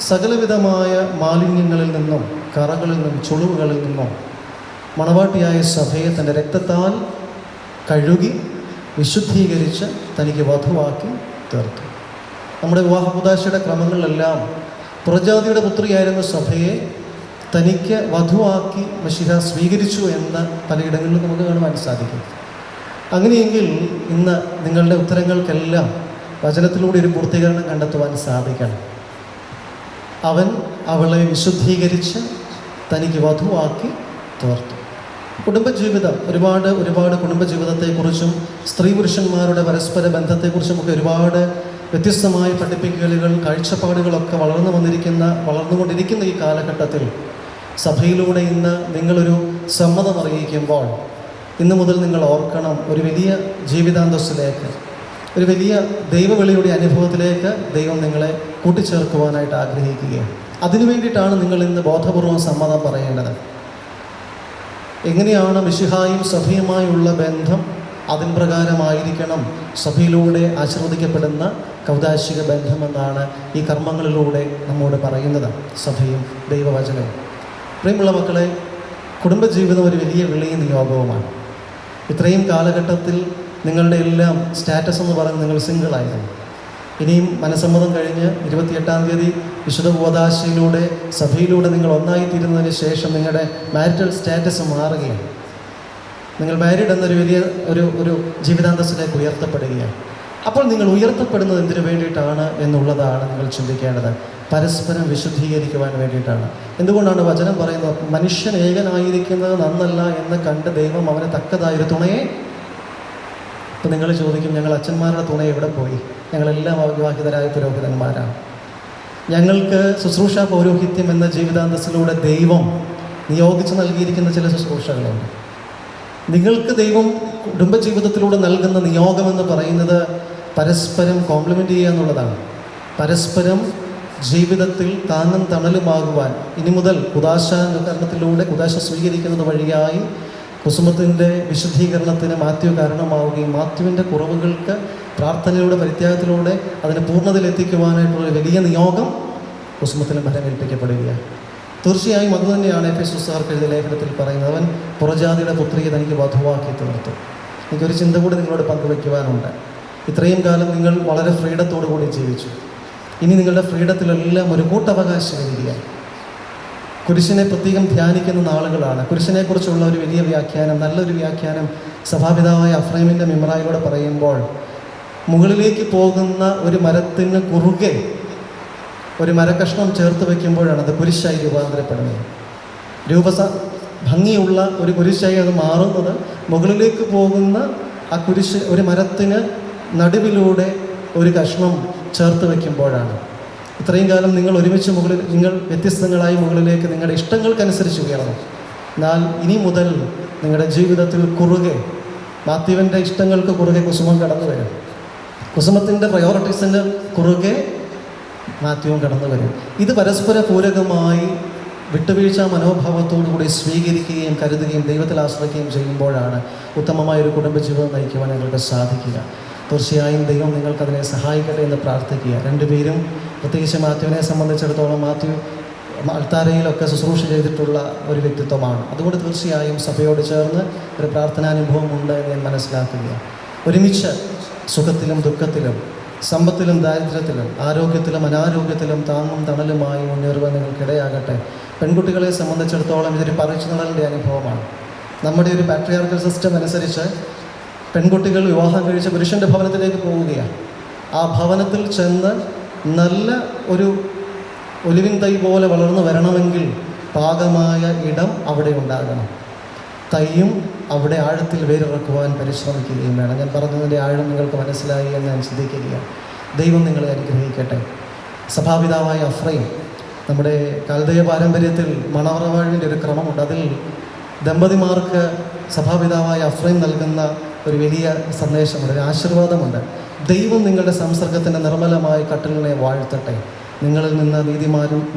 സകലവിധമായ മാലിന്യങ്ങളിൽ നിന്നും കറകളിൽ നിന്നും ചുളിവുകളിൽ നിന്നും മണവാട്ടിയായ സഭയെ തൻ്റെ രക്തത്താൽ കഴുകി വിശുദ്ധീകരിച്ച് തനിക്ക് വധുവാക്കി തീർത്തു. നമ്മുടെ വിവാഹ കൂദാശയുടെ ക്രമങ്ങളിലെല്ലാം പുറജാതിയുടെ പുത്രിയായിരുന്ന സഭയെ തനിക്ക് വധുവാക്കി മിശിഹ സ്വീകരിച്ചു എന്ന് പലയിടങ്ങളിലും നമുക്ക് കാണുവാൻ സാധിക്കും. അങ്ങനെയെങ്കിൽ ഇന്ന് നിങ്ങളുടെ ഉത്തരങ്ങൾക്കെല്ലാം വചനത്തിലൂടെ ഒരു പൂർത്തീകരണം കണ്ടെത്തുവാൻ സാധിക്കണം. അവൻ അവളെ വിശുദ്ധീകരിച്ച് തനിക്ക് വധുവാക്കി തീർത്തു. കുടുംബജീവിതം ഒരുപാട് കുടുംബജീവിതത്തെക്കുറിച്ചും സ്ത്രീ പുരുഷന്മാരുടെ പരസ്പര ബന്ധത്തെക്കുറിച്ചുമൊക്കെ ഒരുപാട് വ്യത്യസ്തമായ പഠിപ്പിക്കലുകൾ, കാഴ്ചപ്പാടുകളൊക്കെ വളർന്നുകൊണ്ടിരിക്കുന്ന ഈ കാലഘട്ടത്തിൽ സഭയിലൂടെ ഇന്ന് നിങ്ങളൊരു സമ്മതം അറിയിക്കുമ്പോൾ ഇന്നു മുതൽ നിങ്ങൾ ഓർക്കണം, ഒരു വലിയ ജീവിതാന്തസ്സിലേക്ക്, ഒരു വലിയ ദൈവവിളിയുടെ അനുഭവത്തിലേക്ക് ദൈവം നിങ്ങളെ കൂട്ടിച്ചേർക്കുവാനായിട്ട് ആഗ്രഹിക്കുകയാണ്. അതിനു വേണ്ടിയിട്ടാണ് നിങ്ങൾ ഇന്ന് ബോധപൂർവം സമ്മതം പറയേണ്ടത്. എങ്ങനെയാണ് മിശിഹായും സഭയുമായുള്ള ബന്ധം, അതിൻ പ്രകാരമായിരിക്കണം സഭയിലൂടെ ആശീർവദിക്കപ്പെടുന്ന കൗദാശിക ബന്ധമെന്നാണ് ഈ കർമ്മങ്ങളിലൂടെ നമ്മോട് പറയുന്നത് സഭയും ദൈവവചനവും. പ്രിയമുള്ള മക്കളെ, കുടുംബജീവിതം ഒരു വലിയ വിളിയും നിയോഗവുമാണ്. ഇത്രയും കാലഘട്ടത്തിൽ നിങ്ങളുടെ എല്ലാം സ്റ്റാറ്റസ് എന്ന് പറയുന്നത് നിങ്ങൾ സിംഗിളായിരുന്നു. ഇനിയും മനസ്സമ്മതം കഴിഞ്ഞ് 28-ാം തീയതി വിശുദ്ധ കൂദാശയിലൂടെ സഭയിലൂടെ നിങ്ങൾ ഒന്നായിത്തീരുന്നതിന് ശേഷം നിങ്ങളുടെ മാരിറ്റൽ സ്റ്റാറ്റസ് മാറുകയാണ്. നിങ്ങൾ മാരീഡ് എന്നൊരു വലിയ ഒരു ജീവിതാന്തസ്സിലേക്ക് ഉയർത്തപ്പെടുകയാണ്. അപ്പോൾ നിങ്ങൾ ഉയർത്തപ്പെടുന്നത് എന്തിനു വേണ്ടിയിട്ടാണ് എന്നുള്ളതാണ് നിങ്ങൾ ചിന്തിക്കേണ്ടത്. പരസ്പരം വിശുദ്ധീകരിക്കുവാൻ വേണ്ടിയിട്ടാണ്. എന്തുകൊണ്ടാണ് വചനം പറയുന്നത്? മനുഷ്യൻ ഏകനായിരിക്കുന്നത് നന്നല്ല എന്ന് കണ്ട് ദൈവം അവന് തക്കതായൊരു തുണയെ. ഇപ്പം നിങ്ങൾ ചോദിക്കും, ഞങ്ങൾ അച്ഛന്മാരുടെ തുണ എവിടെ പോയി? ഞങ്ങളെല്ലാം അവിവാഹിതരായ പുരോഹിതന്മാരാണ്. ഞങ്ങൾക്ക് ശുശ്രൂഷ പൗരോഹിത്യം എന്ന ജീവിതാന്തസ്സിലൂടെ ദൈവം നിയോഗിച്ച് നൽകിയിരിക്കുന്ന ചില ശുശ്രൂഷകളുണ്ട്. നിങ്ങൾക്ക് ദൈവം കുടുംബജീവിതത്തിലൂടെ നൽകുന്ന നിയോഗമെന്ന് പറയുന്നത് പരസ്പരം കോംപ്ലിമെൻ്റ് ചെയ്യുക എന്നുള്ളതാണ്. പരസ്പരം ജീവിതത്തിൽ താങ്ങും തണലുമാകുവാൻ ഇനി മുതൽ കുദാശാനുകരണത്തിലൂടെ കുദാശ സ്വീകരിക്കുന്നത് വഴിയായി കുസുമത്തിൻ്റെ വിശുദ്ധീകരണത്തിന് മാത്യു കാരണമാവുകയും മാത്യുവിൻ്റെ കുറവുകൾക്ക് പ്രാർത്ഥനയിലൂടെ പരിത്യാഗത്തിലൂടെ അതിനെ പൂർണ്ണതയിലെത്തിക്കുവാനായിട്ടുള്ള വലിയ നിയോഗം കുസുമത്തിന് ഫലമേൽപ്പിക്കപ്പെടുകയാണ്. തീർച്ചയായും അതുതന്നെയാണ് എഫെസോസുകാർക്ക് എഴുതിയ ലേഖനത്തിൽ പറയുന്നത്. അവൻ പുറജാതിയുടെ പുത്രിയെ തനിക്ക് വധുവാക്കി തീർത്തു. എനിക്കൊരു ചിന്ത കൂടി നിങ്ങളോട് പങ്കുവയ്ക്കുവാനുണ്ട്. ഇത്രയും കാലം നിങ്ങൾ വളരെ ഫ്രീഡത്തോടു കൂടി ജീവിച്ചു. ഇനി നിങ്ങളുടെ ഫ്രീഡത്തിലെല്ലാം ഒരു കൂട്ടവകാശം വരികയാണ്. കുരിശിനെ പ്രത്യേകം ധ്യാനിക്കുന്ന നാളുകളാണ്. കുരിശിനെക്കുറിച്ചുള്ള ഒരു വലിയ വ്യാഖ്യാനം, നല്ലൊരു വ്യാഖ്യാനം സഭാപിതാവായ അഫ്രൈമിൻ്റെ മിമ്രായിലൂടെ പറയുമ്പോൾ, മുകളിലേക്ക് പോകുന്ന ഒരു മരത്തിന് കുറുകെ ഒരു മരക്കഷ്ണം ചേർത്ത് വയ്ക്കുമ്പോഴാണ് അത് കുരിശായി രൂപാന്തരപ്പെടുന്നത്. ഭംഗിയുള്ള ഒരു കുരിശായി അത് മാറുന്നത് മുകളിലേക്ക് പോകുന്ന ആ കുരിശ് ഒരു മരത്തിന് നടുവിലൂടെ ഒരു കഷ്ണം ചേർത്ത് വയ്ക്കുമ്പോഴാണ്. ഇത്രയും കാലം നിങ്ങൾ ഒരുമിച്ച് നിങ്ങൾ വ്യത്യസ്തങ്ങളായി മുകളിലേക്ക് നിങ്ങളുടെ ഇഷ്ടങ്ങൾക്കനുസരിച്ച് ഉയർന്നു. എന്നാൽ ഇനി മുതൽ നിങ്ങളുടെ ജീവിതത്തിൽ കുറുകെ മാത്യുവിൻ്റെ ഇഷ്ടങ്ങൾക്ക് കുറുകെ കുസുമം കടന്നു വരും. കുസുമത്തിൻ്റെ പ്രയോറിറ്റീസിന് കുറുകെ മാത്യുവും കടന്നു വരും. ഇത് പരസ്പര പൂരകമായി വിട്ടുവീഴ്ച മനോഭാവത്തോടുകൂടി സ്വീകരിക്കുകയും കരുതുകയും ദൈവത്തിൽ ആശ്രയിക്കുകയും ചെയ്യുമ്പോഴാണ് ഉത്തമമായൊരു കുടുംബജീവിതം നയിക്കുവാൻ നിങ്ങൾക്ക് സാധിക്കുക. തീർച്ചയായും ദൈവം നിങ്ങൾക്കതിനെ സഹായിക്കട്ടെ എന്ന് പ്രാർത്ഥിക്കുക. രണ്ടുപേരും, പ്രത്യേകിച്ച് മാത്യുവിനെ സംബന്ധിച്ചിടത്തോളം മാത്യു അൾത്താരയിലൊക്കെ ശുശ്രൂഷ ചെയ്തിട്ടുള്ള ഒരു വ്യക്തിത്വമാണ്. അതുകൊണ്ട് തീർച്ചയായും സഭയോട് ചേർന്ന് ഒരു പ്രാർത്ഥനാനുഭവം ഉണ്ട് എന്ന് ഞാൻ മനസ്സിലാക്കുക. ഒരുമിച്ച് സുഖത്തിലും ദുഃഖത്തിലും സമ്പത്തിലും ദാരിദ്ര്യത്തിലും ആരോഗ്യത്തിലും അനാരോഗ്യത്തിലും താങ്ങും തണലുമായി മുന്നേറുവാൻ നിങ്ങൾക്കിടയാകട്ടെ. പെൺകുട്ടികളെ സംബന്ധിച്ചിടത്തോളം ഇതൊരു പറിച്ചു നടലിൻ്റെ അനുഭവമാണ്. നമ്മുടെ ഒരു പാട്രിയാർക്കൽ സിസ്റ്റം അനുസരിച്ച് പെൺകുട്ടികൾ വിവാഹം കഴിച്ച പുരുഷൻ്റെ ഭവനത്തിലേക്ക് പോവുകയാണ്. ആ ഭവനത്തിൽ ചെന്ന് നല്ല ഒരു ഒലിവിൻ തൈ പോലെ വളർന്നു വരണമെങ്കിൽ പാകമായ ഇടം അവിടെ ഉണ്ടാകണം. തൈയും അവിടെ ആഴത്തിൽ വേരിറക്കുവാൻ പരിശ്രമിക്കുകയും വേണം. ഞാൻ പറഞ്ഞതിൻ്റെ ആഴം നിങ്ങൾക്ക് മനസ്സിലായി എന്ന് ഞാൻ ചിന്തിക്കുകയാണ്. ദൈവം നിങ്ങളെ അനുഗ്രഹിക്കട്ടെ. സഭാപിതാവായ അഫ്രൈം, നമ്മുടെ കാൽദയ പാരമ്പര്യത്തിൽ മണവറവാഴിൻ്റെ ഒരു ക്രമമുണ്ട്. അതിൽ ദമ്പതിമാർക്ക് സഭാപിതാവായ അഫ്രൈം നൽകുന്ന ഒരു വലിയ സന്ദേശമുണ്ട്, ഒരു ആശീർവാദമുണ്ട്. ദൈവം നിങ്ങളുടെ സംസർഗത്തിൻ്റെ നിർമ്മലമായ കട്ടലിനെ വാഴ്ത്തട്ടെ. നിങ്ങളിൽ നിന്ന്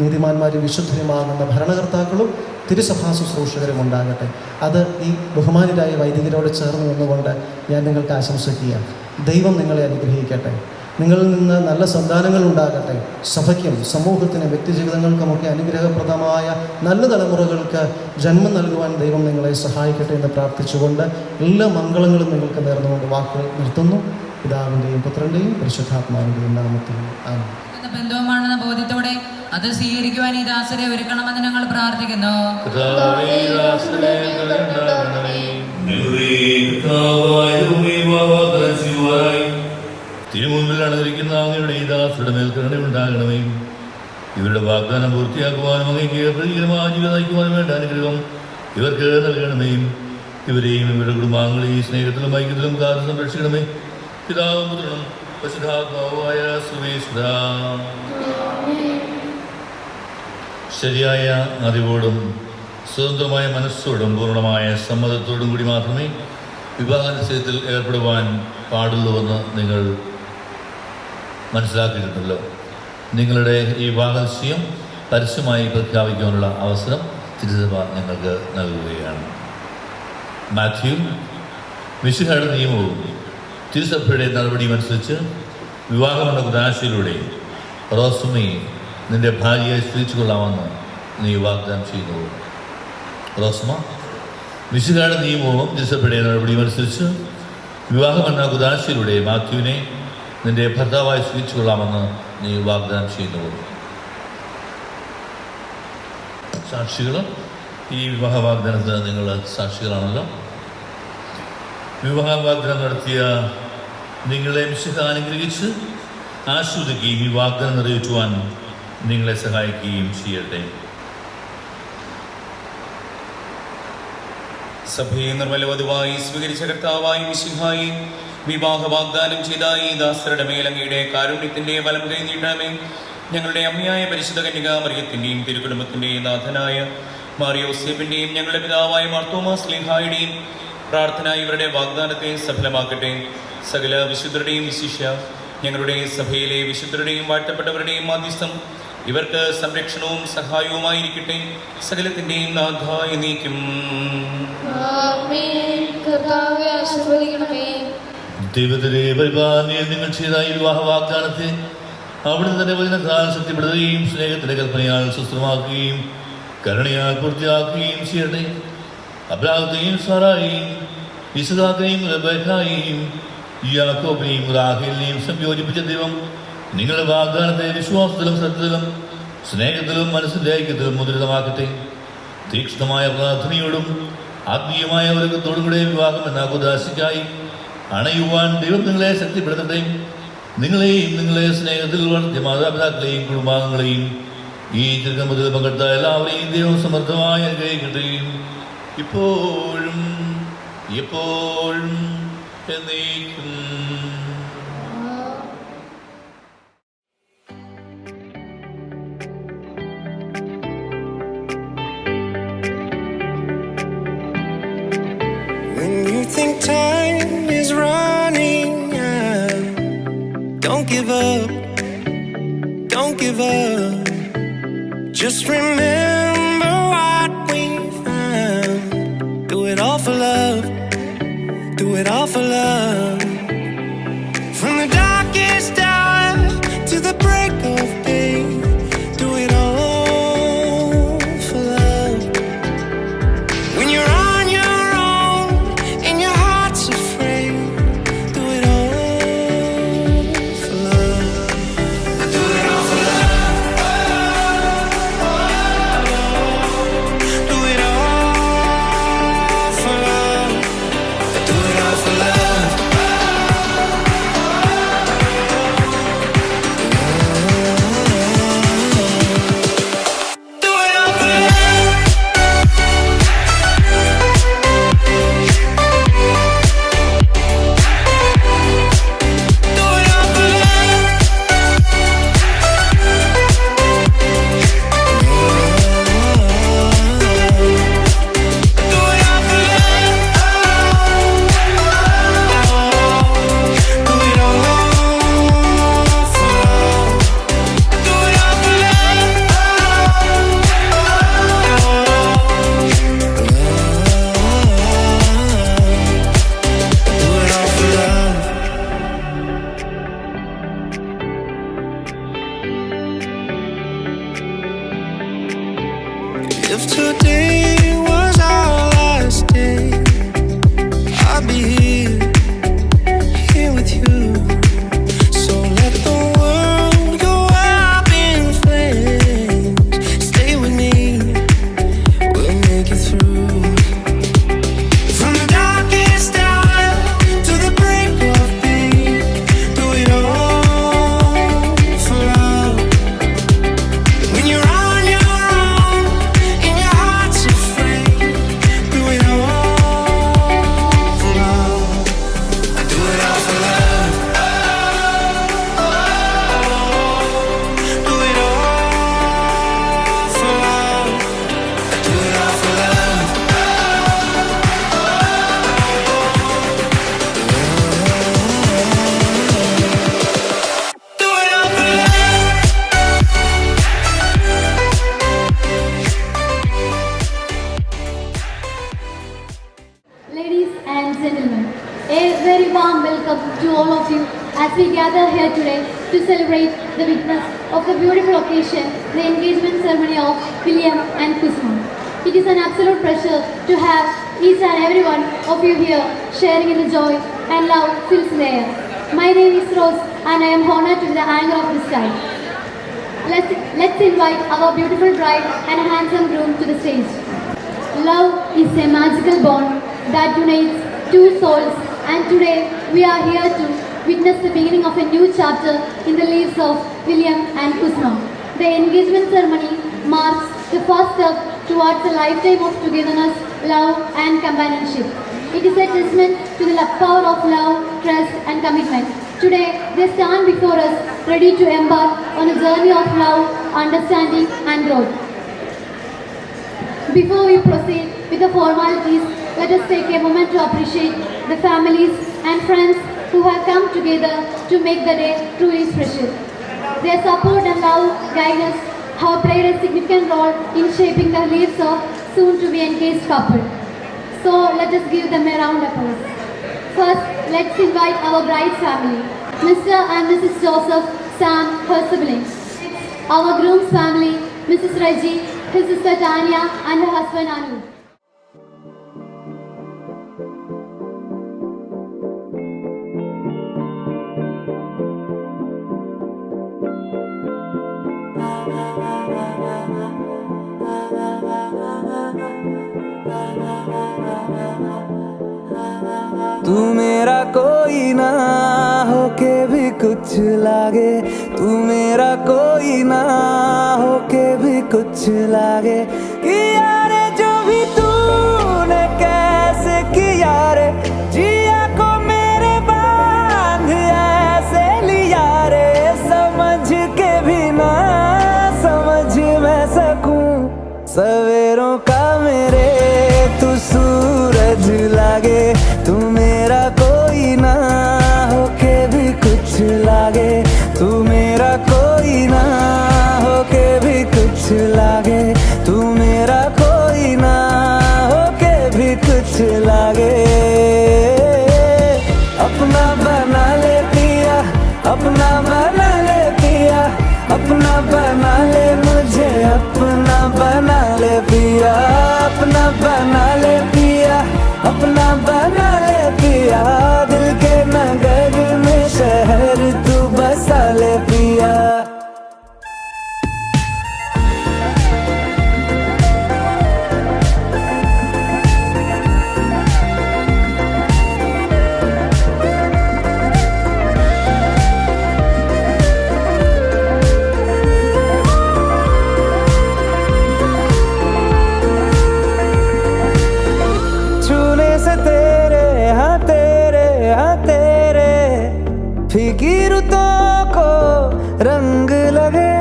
നീതിമാന്മാരും വിശുദ്ധരുമാകുന്ന ഭരണകർത്താക്കളും തിരുസഭാ ശുശ്രൂഷകരും ഉണ്ടാകട്ടെ. അത് ഈ ബഹുമാനിരായ വൈദികരോട് ചേർന്ന് നിന്നുകൊണ്ട് ഞാൻ നിങ്ങൾക്ക് ആശംസിക്കുകയാണ്. ദൈവം നിങ്ങളെ അനുഗ്രഹിക്കട്ടെ. നിങ്ങളിൽ നിന്ന് നല്ല സന്താനങ്ങൾ ഉണ്ടാകട്ടെ. സഭയ്ക്കും സമൂഹത്തിനും വ്യക്തിജീവിതങ്ങൾക്കുമൊക്കെ അനുഗ്രഹപ്രദമായ നല്ല തലമുറകൾക്ക് ജന്മം നൽകുവാൻ ദൈവം നിങ്ങളെ സഹായിക്കട്ടെ എന്ന് പ്രാർത്ഥിച്ചുകൊണ്ട് എല്ലാ മംഗളങ്ങളും നിങ്ങൾക്ക് നേർന്നുകൊണ്ട് വാക്കുകൾ നിർത്തുന്നു. പിതാവിൻ്റെയും പുത്രൻ്റെയും പരിശുദ്ധാത്മാവിൻ്റെയും നാമത്തിൽ ആമേൻ. ബന്ധവുമാണെന്ന ബോധ്യത്തോടെ അത് സ്വീകരിക്കുവാൻ ഈ ദാസരെ ഒരുക്കണമെന്ന് ഞങ്ങൾ പ്രാർത്ഥിക്കുന്നു. തിരുമുമ്പിൽ അണഞ്ഞിരിക്കുന്ന അങ്ങയുടെ ഈ ദാസരുടെ മേൽ കരുണയുണ്ടാകണമേ. ഇവരുടെ വാഗ്ദാനം പൂർത്തിയാക്കുവാനും അങ്ങേക്ക് പ്രതികരമായ ജീവിതം നയിക്കുവാനും വേണ്ട അനുഗ്രഹം ഇവർക്ക് നൽകണമേ. ഇവരെയും ഇവരുടെ കുടുംബാംഗങ്ങളെയും സ്നേഹത്തിലും ഐക്യത്തിലും കാത്തു സംരക്ഷിക്കണമേ. പിതാവും പുത്രനും പരിശുദ്ധാത്മാവുമായ സുവേശ്വരാ. ശരിയായ അറിവോടും സ്വതന്ത്രമായ മനസ്സോടും പൂർണ്ണമായ സമ്മതത്തോടും കൂടി മാത്രമേ വിവാഹ നിശ്ചയത്തിൽ ഏർപ്പെടുവാൻ പാടുള്ളൂവെന്ന് നിങ്ങൾ മനസ്സിലാക്കിയിട്ടുണ്ടല്ലോ. നിങ്ങളുടെ ഈ വിവാഹ നിശ്ചയം പരസ്യമായി പ്രഖ്യാപിക്കാനുള്ള അവസരം തിരുസഭ നിങ്ങൾക്ക് നൽകുകയാണ്. മാത്യു, മിശിഹായുടെ നിയമവും തിരുസഭയുടെ നടപടിയും അനുസരിച്ച് വിവാഹമെന്ന കുദാശയിലൂടെ റോസ്മയെ നിന്റെ ഭാര്യയായി സ്വീകരിച്ചു കൊള്ളാമെന്ന് നീ വാഗ്ദാനം ചെയ്യുന്നു. റോസ്മ, മിശിഹായുടെ നിയമവും തിരുസഭയുടെ നടപടിയും അനുസരിച്ച് വിവാഹമെന്ന കുദാശയിലൂടെ മാത്യുവിനെ നിന്റെ ഭർത്താവായി സ്വീകരിച്ചു കൊള്ളാമെന്ന് നീ വാഗ്ദാനം ചെയ്യുന്നു. സാക്ഷികൾ, ഈ വിവാഹ വാഗ്ദാനത്തിന് നിങ്ങൾ സാക്ഷികളാണല്ലോ. വിവാഹ വാഗ്ദാനം നടത്തിയ നിങ്ങളെ മിശിഹ അനുഗ്രഹിച്ച് ആസ്വദിക്കുകയും ഈ വാഗ്ദാനം നിറവേറ്റുവാൻ നിങ്ങളെ സഹായിക്കുകയും ചെയ്യട്ടെ. സഭയെ നിർമ്മലവധുവായി സ്വീകരിച്ച കർത്താവായി മിശിഹായി വിവാഹ വാഗ്ദാനം ചെയ്ത ഈ ദാസരുടെ മേലങ്ങയുടെ കാരുണ്യത്തിന്റെ വലം കൈ നീട്ടണമേ. ഞങ്ങളുടെ അമ്മയായ പരിശുദ്ധ കന്യക മറിയത്തിന്റെയും തിരുകുടുംബത്തിന്റെയും നാഥനായ മാറിയോസേപ്പിന്റെയും ഞങ്ങളുടെ പിതാവായ മാർത്തോമാ സ്ലീഹായുടെയും പ്രാർത്ഥന ഇവരുടെ വാഗ്ദാനത്തെ സഫലമാക്കട്ടെ. സകല വിശുദ്ധരുടെയും വിശിഷ്യ ഞങ്ങളുടെ സഭയിലെ വിശുദ്ധരുടെയും വാഴ്ത്തപ്പെട്ടവരുടെയും മാധ്യസ്ഥം ഇവർക്ക് സംരക്ഷണവും സഹായവുമായിരിക്കട്ടെ. സകലത്തിന്റെയും നാഥായ നീക്കും. ദൈവത്തിലെ പരിപാലനയിൽ നിങ്ങൾ ചെയ്ത ഈ വിവാഹ വാഗ്ദാനത്തെ അവിടുന്ന് തന്നെ വചനത്താൽ ശക്തിപ്പെടുത്തുകയും സ്നേഹത്തിന്റെ കൽപ്പനയാൽ സുസ്ഥിരമാക്കുകയും കരുണയാൽ പൂർത്തിയാക്കുകയും ചെയ്യട്ടെ. അബ്രാഹത്തെയും സാറായെയും ഇസ്ഹാക്കിനെയും റബേക്കായെയും യാക്കോബിനെയും റാഹേലിനെയും സംയോജിപ്പിച്ച ദൈവം നിങ്ങളുടെ വാഗ്ദാനത്തെ വിശ്വാസത്തിലും സത്യത്തിലും സ്നേഹത്തിലും മനസ്സിന്റെ ഐക്യത്തിലും മുദ്രിതമാക്കട്ടെ. തീക്ഷ്ണമായ പ്രാർത്ഥനയോടും ആത്മീയമായ ഒരുക്കത്തോടും കൂടെ വിവാഹം എന്ന കുദാശയ്ക്കായി അണയുവാൻ ദൈവം നിങ്ങളെ ശക്തിപ്പെടുത്തട്ടെ. നിങ്ങളെയും നിങ്ങളെ സ്നേഹത്തിൽ വളർത്തിയ മാതാപിതാക്കളെയും കുടുംബാംഗങ്ങളെയും ഈ തിരുക്കമ്പത്തിൽ പങ്കെടുത്ത എല്ലാവരെയും ദൈവം സമർത്ഥമായി അനുഗ്രഹിക്കട്ടെ. ഇപ്പോഴും എപ്പോഴും എന്നേക്കും. When you think time is running out, don't give up, don't give up. Just remember what we found. Do it all for love, do it all for love. From the darkest hour to the break of day, do it all for love. When you're on your own and your heart's afraid, do it all for love. Do it all for love. Do it all for love. Do it all for love. today was our last day, I'll be here with you. So let the world go up in flames. Stay with me, we'll make it through. From the darkest hour to the break of day, do it all for love. When you're on your own and your heart's afraid, do it all for love. I do it all for love. Do it all for love. I do it all for love. Do it all for love. Ladies and gentlemen, a very warm welcome to all of you as we gather here today to celebrate the witness of the beautiful occasion, the engagement ceremony of William and Kusma. It is an absolute pleasure to have each and every one of you here sharing in the joy and love fills the air. My name is Rose and I am honored to be the anchor of this time. Let's invite our beautiful bride and handsome groom to the stage. Love is a magical bond that unites two souls, and today we are here to witness the beginning of a new chapter in the lives of William and Kusma. The engagement ceremony marks the first step towards a lifetime of togetherness, love and companionship. It is a testament to the power of love, trust and commitment. Today they stand before us ready to embark on a journey of love, understanding and growth. Before we proceed with the formalities, let us take a moment to appreciate the families and friends who have come together to make the day truly special. Their support and love guidance have played a significant role in shaping the lives of soon-to-be engaged couple. So let us give them a round of applause. First, let's invite our bride's family, Mr. and Mrs. Joseph, Sam, her siblings. Our groom's family, Mrs. Reggie, his sister Tanya and her husband Anu. तू मेरा कोई ना होके भी कुछ लागे, तू मेरा कोई ना होके भी कुछ लागे। किया रे जो भी तूने कैसे किया रे, जिया को मेरे बांध ऐसे लिया रे, समझ के भी ना समझ मैं सकूं, सवेरों का मेरे तू सूरज लागे। तू मेरा कोई ना होके भी कुछ लागे, तू मेरा कोई ना होके भी कुछ लागे, तू मेरा कोई ना होके भी कुछ लागे। अपना बना ले पिया, अपना बना ले पिया, अपना बना ले मुझे, अपना बना ले पिया, अपना बना ले पिया, अपना बना ले पिया। दिल के नगर में शहर तू बसा ले पिया। फीकी रुतों को रंग लगे,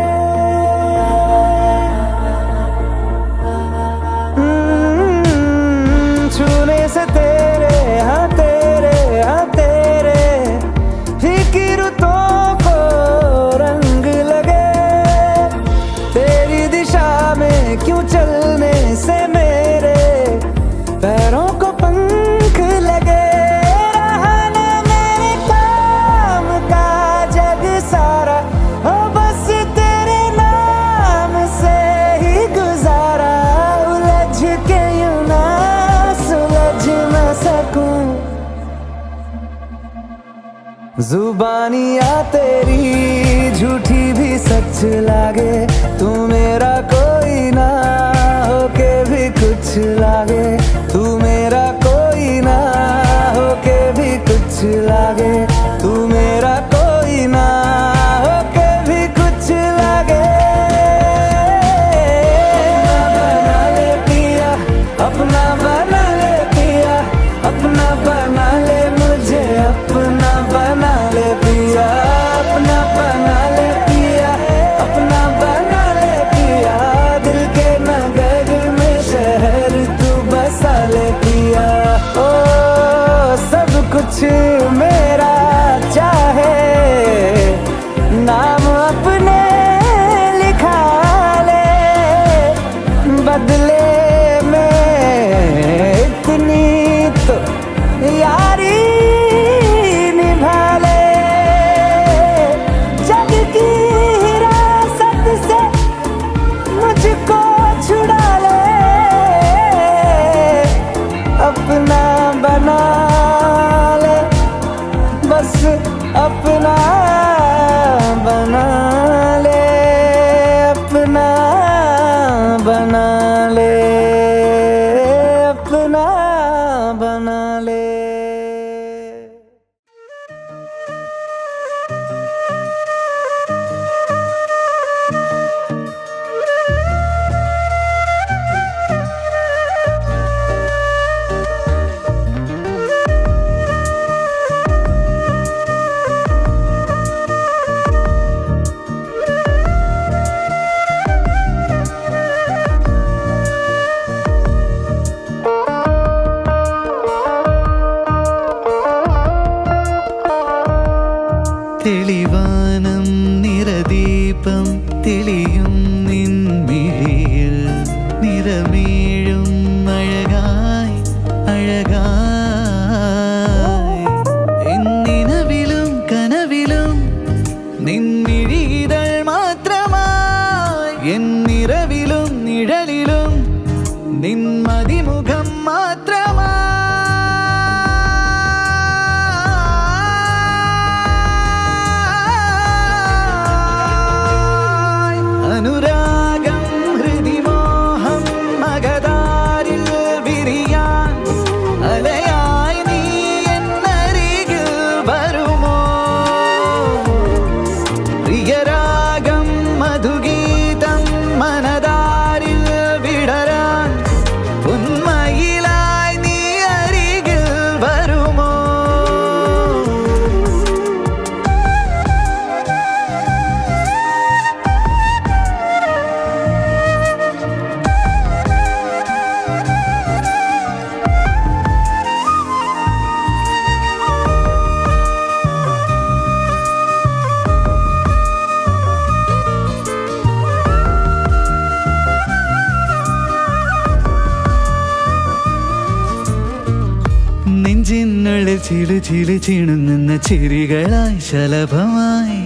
छूने से तेरे हाँ तेरे फीकी रुतों को रंग लगे। तेरी दिशा में क्यों चलने से मेरे पैरों को पंख लगे। सारा हो बस तेरे जुबानियाँ तेरी झूठी भी सच लागे, तू मेरा कोई ना होके भी कुछ लागे, तू मेरा कोई ना होके भी कुछ लागे, तू मेरा कोई ना होके भी कुछ लागे। अपना बना ले पिया, अपना बना ले मुझे, अपना बना ले पिया, अपना बना ले पिया, अपना बना ले पिया, दिल के नगर में शहर तू बसा ले पिया। ओ सब कुछ मेरा चाहे, नाम अपने लिखा ले, बदले तो यारी निभा ले, जग की हिरासत से मुझको छुड़ा ले, अपना बना ले, बस अपना बना ले, अपना बना ले, अपना बना ले। തെളിവാനം നിറദീപം തെളിയും നിൻമിഴിയിൽ, നിറമേഴും അഴകായി അഴകായി, എന്നിനവിലും കനവിലും നിൻമിഴികൾ മാത്രമായി, എന്നിരവിലും നിഴലിലും നിൻമതിമുഖം മാത്രമായി, അനുരാഗം ഹൃദിമോഹം മകതാരിൽ വിരിയാൻ, അലയായി നീ എന്നരികിൽ വരുമോ, പ്രിയരാഗം മധുഗീതം മനതാരിൽ വിടരാൻ, ഉന്മയിലായി നീ അരികിൽ വരുമോ. നെഞ്ചിനുള്ളിൽ ചിലു ചിലു ചിണുങ്ങുന്ന ചിരികളായി ശലഭമായി,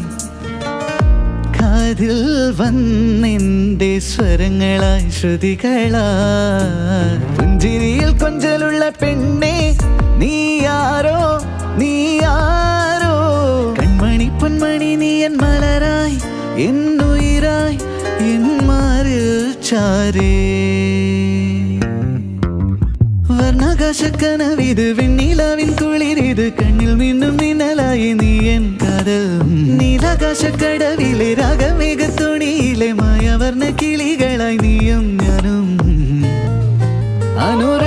കാതിൽ വന്നെന്റെ സ്വരങ്ങളായി ശ്രുതികളായി, പുഞ്ചിരിയിൽ കൊഞ്ചലുള്ള പെണ്ണെ നീയാരോ നീയാരോ, കൺമണി പൊന്മണി നീ എൻ മലരായി എന്നുയിരായി എൻ മാറിൽ ചാരേ, വർണ്ണാകാശക്കനവിത് വെണ്ണിലാവിൻ കുളിരിത്, കണ്ണിൽ നിന്നും നിന്നലായി നീ എൻ കാതൽ, നീലാകാശക്കടവിലെ രാഗമേഘത്തുണിയിലെ മായവർണ്ണ കിളികളായി നീയും ഞാനും, അനുരാ